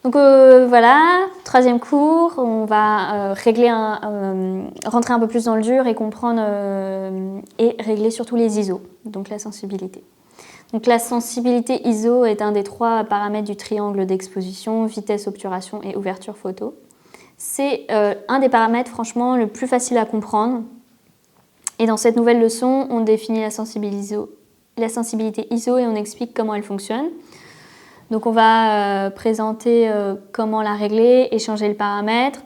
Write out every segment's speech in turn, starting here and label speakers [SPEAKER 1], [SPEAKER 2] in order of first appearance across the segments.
[SPEAKER 1] Donc voilà, troisième cours, on va rentrer un peu plus dans le dur et comprendre et régler surtout les ISO, donc la sensibilité. Donc la sensibilité ISO est un des 3 paramètres du triangle d'exposition, vitesse, obturation et ouverture photo. C'est un des paramètres franchement le plus facile à comprendre. Et dans cette nouvelle leçon, on définit la sensibilité ISO et on explique comment elle fonctionne. Donc on va présenter comment la régler et changer le paramètre.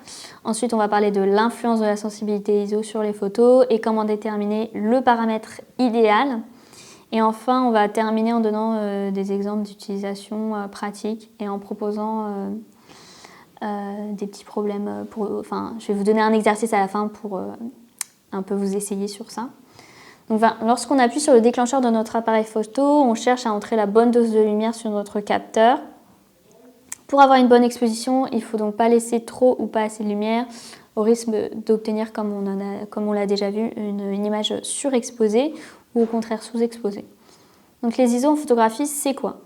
[SPEAKER 1] Ensuite, on va parler de l'influence de la sensibilité ISO sur les photos et comment déterminer le paramètre idéal. Et enfin, on va terminer en donnant des exemples d'utilisation pratique et en proposant des petits problèmes. Je vais vous donner un exercice à la fin pour un peu vous essayer sur ça. Donc, lorsqu'on appuie sur le déclencheur de notre appareil photo, on cherche à entrer la bonne dose de lumière sur notre capteur. Pour avoir une bonne exposition, il ne faut donc pas laisser trop ou pas assez de lumière, au risque d'obtenir, comme on l'a déjà vu, une image surexposée ou au contraire sous-exposée. Donc les ISO en photographie, c'est quoi?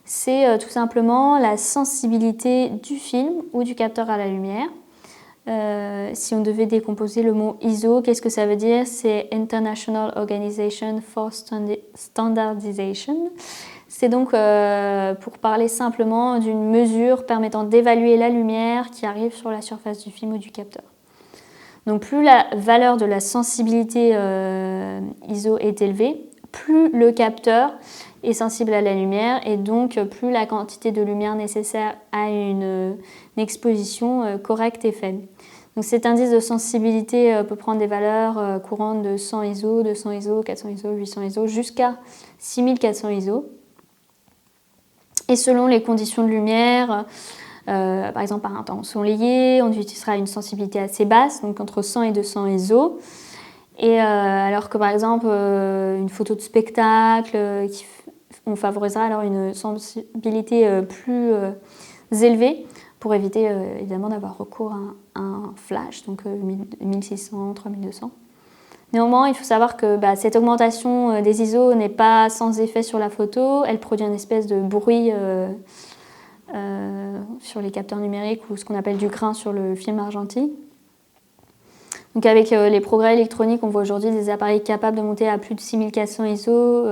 [SPEAKER 1] C'est tout simplement la sensibilité du film ou du capteur à la lumière. Si on devait décomposer le mot ISO, qu'est-ce que ça veut dire? C'est International Organization for Standardization. C'est donc pour parler simplement d'une mesure permettant d'évaluer la lumière qui arrive sur la surface du film ou du capteur. Donc plus la valeur de la sensibilité ISO est élevée, plus le capteur est sensible à la lumière et donc plus la quantité de lumière nécessaire à une exposition correcte est faible. Donc cet indice de sensibilité peut prendre des valeurs courantes de 100 ISO, 200 ISO, 400 ISO, 800 ISO jusqu'à 6400 ISO. Et selon les conditions de lumière, par exemple par un temps ensoleillé, on utilisera une sensibilité assez basse, donc entre 100 et 200 ISO. Et alors que par exemple une photo de spectacle, on favorisera alors une sensibilité plus élevée pour éviter évidemment d'avoir recours à un flash, donc 1600, 3200. Néanmoins, il faut savoir que cette augmentation des ISO n'est pas sans effet sur la photo, elle produit une espèce de bruit sur les capteurs numériques ou ce qu'on appelle du grain sur le film argentique. Donc avec les progrès électroniques, on voit aujourd'hui des appareils capables de monter à plus de 6400 ISO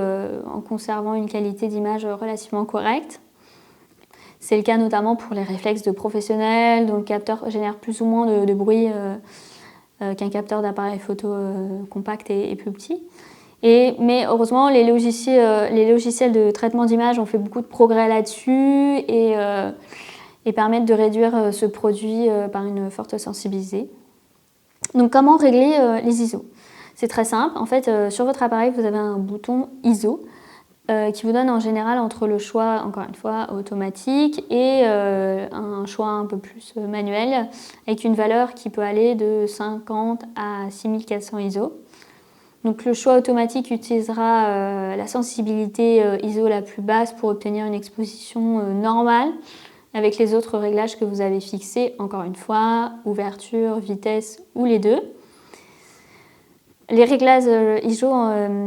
[SPEAKER 1] en conservant une qualité d'image relativement correcte. C'est le cas notamment pour les réflexes de professionnels dont le capteur génère plus ou moins de bruit qu'un capteur d'appareil photo compact et plus petit. Mais heureusement, les logiciels de traitement d'image ont fait beaucoup de progrès là-dessus et permettent de réduire ce produit par une forte sensibilité. Donc comment régler les ISO? C'est très simple. En fait, sur votre appareil, vous avez un bouton ISO qui vous donne en général entre le choix, encore une fois, automatique et un choix un peu plus manuel avec une valeur qui peut aller de 50 à 6400 ISO. Donc le choix automatique utilisera la sensibilité ISO la plus basse pour obtenir une exposition normale avec les autres réglages que vous avez fixés, encore une fois, ouverture, vitesse ou les deux. Les réglages ISO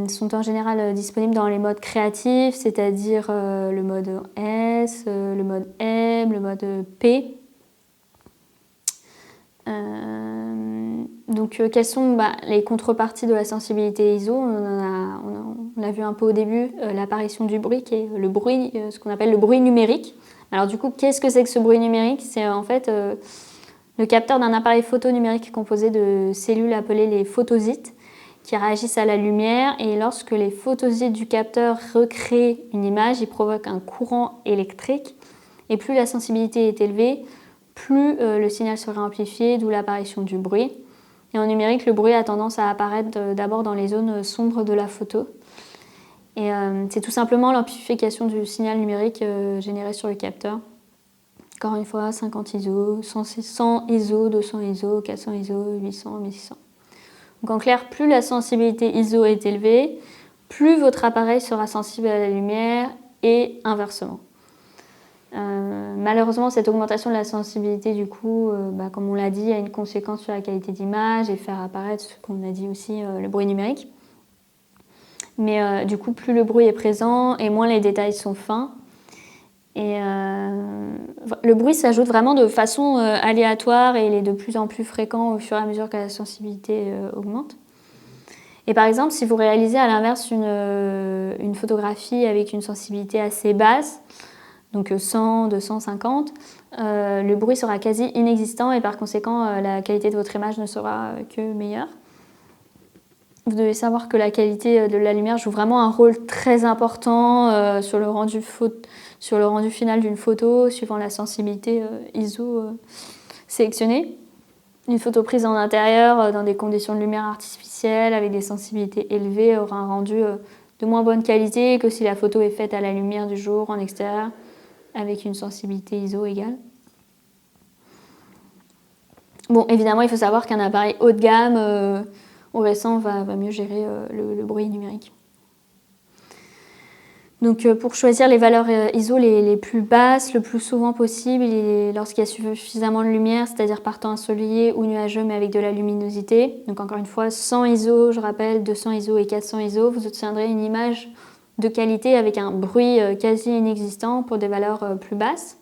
[SPEAKER 1] sont en général disponibles dans les modes créatifs, c'est-à-dire le mode S, le mode M, le mode P. Donc quelles sont les contreparties de la sensibilité ISO? On a vu un peu au début l'apparition du bruit, qui est le bruit, ce qu'on appelle le bruit numérique. Alors du coup, qu'est-ce que c'est que ce bruit numérique? C'est en fait le capteur d'un appareil photo numérique composé de cellules appelées les photosites qui réagissent à la lumière, et lorsque les photosites du capteur recréent une image, ils provoquent un courant électrique, et plus la sensibilité est élevée, plus le signal sera amplifié, d'où l'apparition du bruit. Et en numérique, le bruit a tendance à apparaître d'abord dans les zones sombres de la photo. Et c'est tout simplement l'amplification du signal numérique généré sur le capteur. Encore une fois, 50 ISO, 100 ISO, 200 ISO, 400 ISO, 800, 1600. Donc en clair, plus la sensibilité ISO est élevée, plus votre appareil sera sensible à la lumière et inversement. Malheureusement, cette augmentation de la sensibilité, du coup, comme on l'a dit, a une conséquence sur la qualité d'image et faire apparaître ce qu'on a dit aussi, le bruit numérique. Mais du coup, plus le bruit est présent et moins les détails sont fins. Et le bruit s'ajoute vraiment de façon aléatoire et il est de plus en plus fréquent au fur et à mesure que la sensibilité augmente. Et par exemple, si vous réalisez à l'inverse une photographie avec une sensibilité assez basse, donc 100, 250, le bruit sera quasi inexistant et par conséquent, la qualité de votre image ne sera que meilleure. Vous devez savoir que la qualité de la lumière joue vraiment un rôle très important sur le rendu final d'une photo, suivant la sensibilité ISO sélectionnée. Une photo prise en intérieur, dans des conditions de lumière artificielle, avec des sensibilités élevées, aura un rendu de moins bonne qualité que si la photo est faite à la lumière du jour, en extérieur, avec une sensibilité ISO égale. Bon, évidemment, il faut savoir qu'un appareil haut de gamme au récent va mieux gérer le bruit numérique. Donc pour choisir les valeurs ISO les plus basses, le plus souvent possible, lorsqu'il y a suffisamment de lumière, c'est-à-dire par temps ensoleillé ou nuageux, mais avec de la luminosité. Donc encore une fois, 100 ISO, je rappelle, 200 ISO et 400 ISO, vous obtiendrez une image de qualité avec un bruit quasi inexistant pour des valeurs plus basses.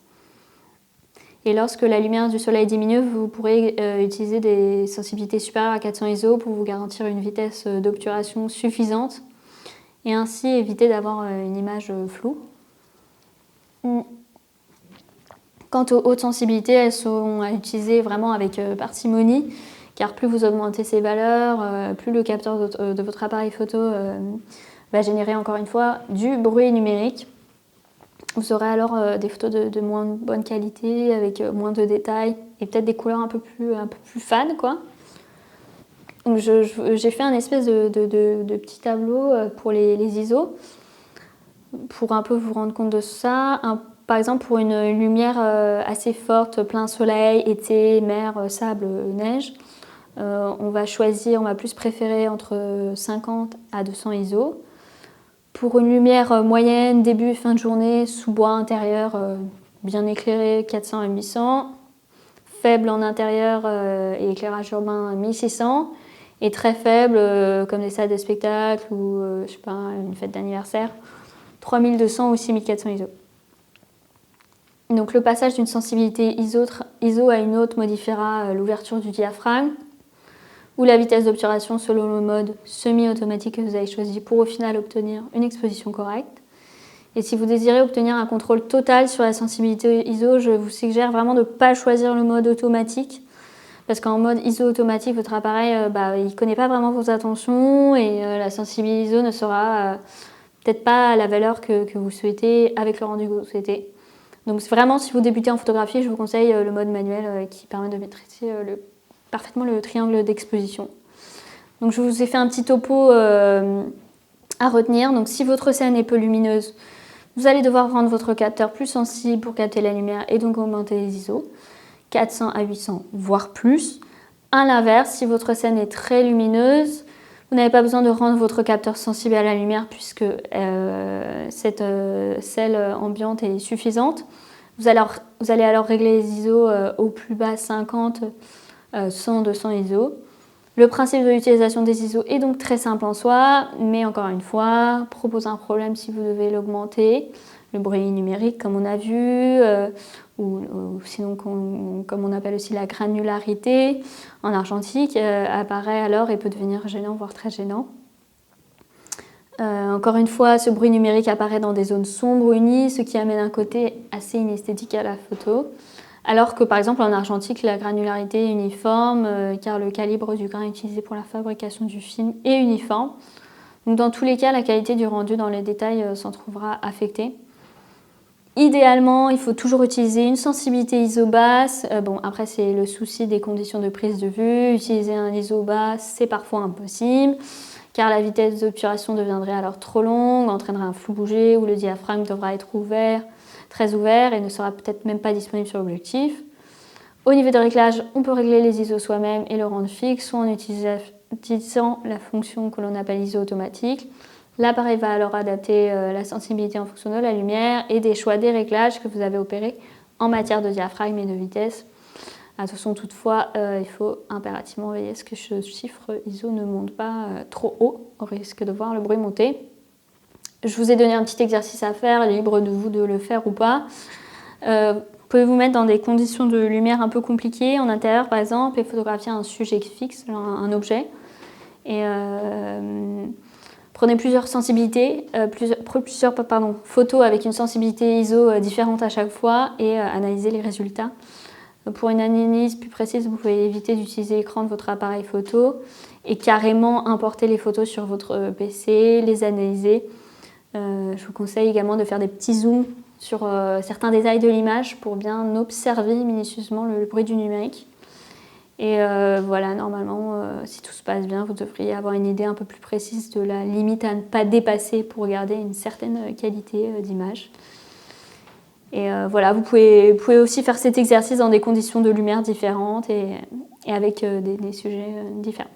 [SPEAKER 1] Et lorsque la lumière du soleil diminue, vous pourrez utiliser des sensibilités supérieures à 400 ISO pour vous garantir une vitesse d'obturation suffisante et ainsi éviter d'avoir une image floue. Quant aux hautes sensibilités, elles sont à utiliser vraiment avec parcimonie, car plus vous augmentez ces valeurs, plus le capteur de votre appareil photo va générer encore une fois du bruit numérique. Vous aurez alors des photos de moins bonne qualité, avec moins de détails et peut-être des couleurs un peu plus fades, quoi. Donc j'ai fait un espèce de petit tableau pour les ISO pour un peu vous rendre compte de ça. Par exemple, pour une lumière assez forte, plein soleil, été, mer, sable, neige, on va plus préférer entre 50 à 200 ISO. Pour une lumière moyenne, début, fin de journée, sous-bois intérieur, bien éclairé, 400 à 800. Faible en intérieur et éclairage urbain, 1600. Et très faible, comme des salles de spectacle ou je sais pas, une fête d'anniversaire, 3200 ou 6400 ISO. Donc le passage d'une sensibilité ISO à une autre modifiera l'ouverture du diaphragme ou la vitesse d'obturation selon le mode semi-automatique que vous avez choisi pour au final obtenir une exposition correcte. Et si vous désirez obtenir un contrôle total sur la sensibilité ISO, je vous suggère vraiment de ne pas choisir le mode automatique. Parce qu'en mode ISO automatique, votre appareil, il ne connaît pas vraiment vos intentions et la sensibilité ISO ne sera peut-être pas à la valeur que vous souhaitez avec le rendu que vous souhaitez. Donc vraiment, si vous débutez en photographie, je vous conseille le mode manuel qui permet de maîtriser parfaitement le triangle d'exposition. Donc je vous ai fait un petit topo à retenir. Donc si votre scène est peu lumineuse, vous allez devoir rendre votre capteur plus sensible pour capter la lumière et donc augmenter les ISO. 400 à 800, voire plus. À l'inverse, si votre scène est très lumineuse, vous n'avez pas besoin de rendre votre capteur sensible à la lumière puisque cette celle ambiante est suffisante. Vous allez alors régler les ISO au plus bas 50, 100, 200 ISO. Le principe de l'utilisation des ISO est donc très simple en soi, mais encore une fois, propose un problème si vous devez l'augmenter. Le bruit numérique, comme on a vu, ou sinon comme on appelle aussi la granularité en argentique, apparaît alors et peut devenir gênant, voire très gênant. Encore une fois, ce bruit numérique apparaît dans des zones sombres ou unies, ce qui amène un côté assez inesthétique à la photo. Alors que par exemple en argentique, la granularité est uniforme, car le calibre du grain utilisé pour la fabrication du film est uniforme. Donc dans tous les cas, la qualité du rendu dans les détails s'en trouvera affectée. Idéalement, il faut toujours utiliser une sensibilité ISO basse. Après, c'est le souci des conditions de prise de vue. Utiliser un ISO bas, c'est parfois impossible, car la vitesse d'obturation deviendrait alors trop longue, entraînerait un flou bougé où le diaphragme devra être très ouvert et ne sera peut-être même pas disponible sur l'objectif. Au niveau de réglage, on peut régler les ISO soi-même et le rendre fixe, soit en utilisant la fonction que l'on appelle ISO automatique. L'appareil va alors adapter la sensibilité en fonction de la lumière et des choix des réglages que vous avez opérés en matière de diaphragme et de vitesse. Attention toutefois, il faut impérativement veiller à ce que ce chiffre ISO ne monte pas trop haut, au risque de voir le bruit monter. Je vous ai donné un petit exercice à faire, libre de vous de le faire ou pas. Vous pouvez vous mettre dans des conditions de lumière un peu compliquées, en intérieur par exemple, et photographier un sujet fixe, genre un objet. Et prenez plusieurs sensibilités, plusieurs photos avec une sensibilité ISO différente à chaque fois et analysez les résultats. Pour une analyse plus précise, vous pouvez éviter d'utiliser l'écran de votre appareil photo et carrément importer les photos sur votre PC, les analyser. Je vous conseille également de faire des petits zooms sur certains détails de l'image pour bien observer minutieusement le bruit du numérique. Et voilà, normalement, si tout se passe bien, vous devriez avoir une idée un peu plus précise de la limite à ne pas dépasser pour garder une certaine qualité d'image. Et voilà, vous pouvez aussi faire cet exercice dans des conditions de lumière différentes et avec des sujets différents.